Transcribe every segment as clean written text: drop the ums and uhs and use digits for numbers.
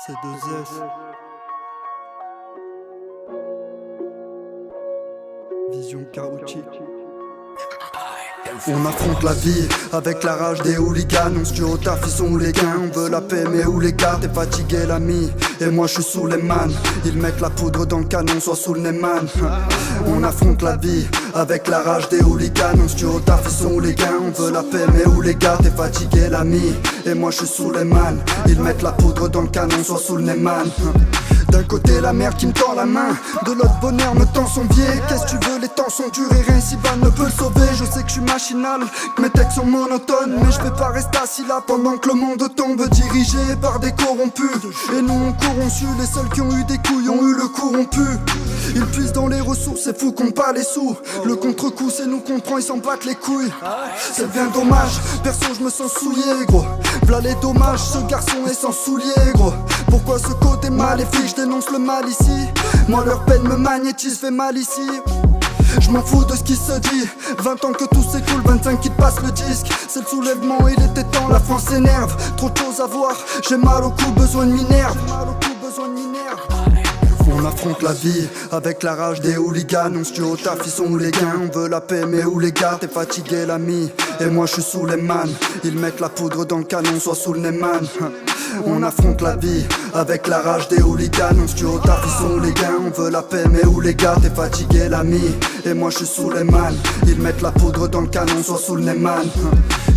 C'est 2S. Vision chaotique. On affronte la vie avec la rage des hooligans. On se tue au taf, ils sont les gains. On veut la paix mais où les gars? T'es fatigué l'ami et moi je suis sous les man. Ils mettent la poudre dans le canon, soit sous le Neyman. On affronte la vie avec la rage des hooligans. On se tue au taf, ils sont les gains. On veut la paix mais où les gars? T'es fatigué l'ami et moi je suis sous les man. Ils mettent la poudre dans le canon, soit sous le Neyman. D'un côté la mer qui me tend la main, de l'autre bonheur me tend son biais. Qu'est-ce que tu veux, les temps sont durs et rien ici-bas ne peut le sauver. Je sais que je suis machinal, que mes textes sont monotones, mais je vais pas rester assis là pendant que le monde tombe, dirigé par des corrompus. Et nous on courons su, les seuls qui ont eu des couilles ont eu le corrompu. Ils puissent dans les ressources, c'est fou qu'on pas les sous. Le contre-coup c'est nous qu'on prend, ils s'en battent les couilles. C'est bien dommage, perso je me sens souillé gros. V'là les dommages, ce garçon est sans souliers gros. Pourquoi ce côté maléfique, je dénonce le mal ici. Moi leur peine me magnétise, fait mal ici. Je m'en fous de ce qui se dit. 20 ans que tout s'écoule, 25 qui te passent le disque. C'est le soulèvement, il était temps, la France s'énerve. Trop de choses à voir, j'ai mal au cou, besoin de minerve. On affronte la vie avec la rage des hooligans. On se tue au taf, ils sont où les gains? On veut la paix mais où les gars? T'es fatigué l'ami et moi je suis sous les man. Ils mettent la poudre dans le canon, soit sous le Neyman. On affronte la vie avec la rage des hooligans. On se tue au taf, ils sont où les gains? On veut la paix mais où les gars? T'es fatigué l'ami et moi je suis sous les man. Ils mettent la poudre dans le canon, soit sous le Neyman.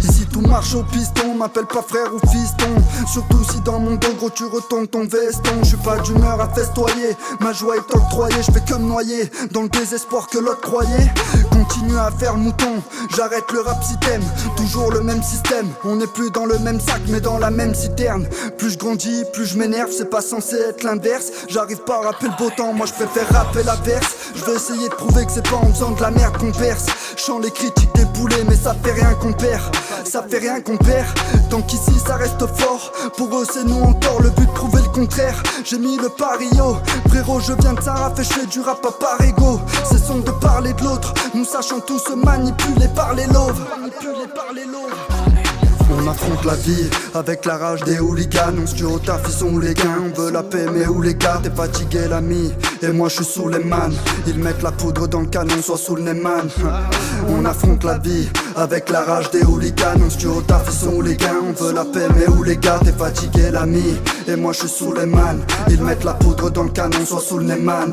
Ici tout marche au piston, m'appelle pas frère ou fiston. Surtout si dans mon dos gros tu retournes ton veston. Je suis pas d'humeur à festoyer, ma joie est octroyée. Je fais que me noyer dans le désespoir que l'autre croyait. Continue à faire mouton, j'arrête le rap si t'aimes. Toujours le même système, on n'est plus dans le même sac mais dans la même citerne. Plus je grandis, plus je m'énerve, c'est pas censé être l'inverse. J'arrive pas à rapper le beau temps, moi je préfère rapper la verse. Je vais essayer de prouver que c'est pas en faisant de la merde qu'on perce. Chant les critiques des poulets mais ça fait rien qu'on perd. Ça fait rien qu'on perd, tant qu'ici ça reste fort. Pour eux c'est nous encore, le but de prouver le contraire. J'ai mis le pari haut, frérot je viens de Saraf et je fais du rap à part ego. Cessons de parler de l'autre, nous sachons tous se manipuler par les loves. On affronte la vie avec la rage des hooligans. On se tue au taf, ils sont où les gains? On veut la paix mais où les gars? T'es fatigué l'ami et moi je suis sous les man. Ils mettent la poudre dans le canon, soit sous le Neyman. On affronte la vie avec la rage des hooligans. On se tue au taf, ils sont où les gains? On veut la paix mais où les gars? T'es fatigué l'ami et moi je suis sous les man. Ils mettent la poudre dans le canon, soit sous le Neyman.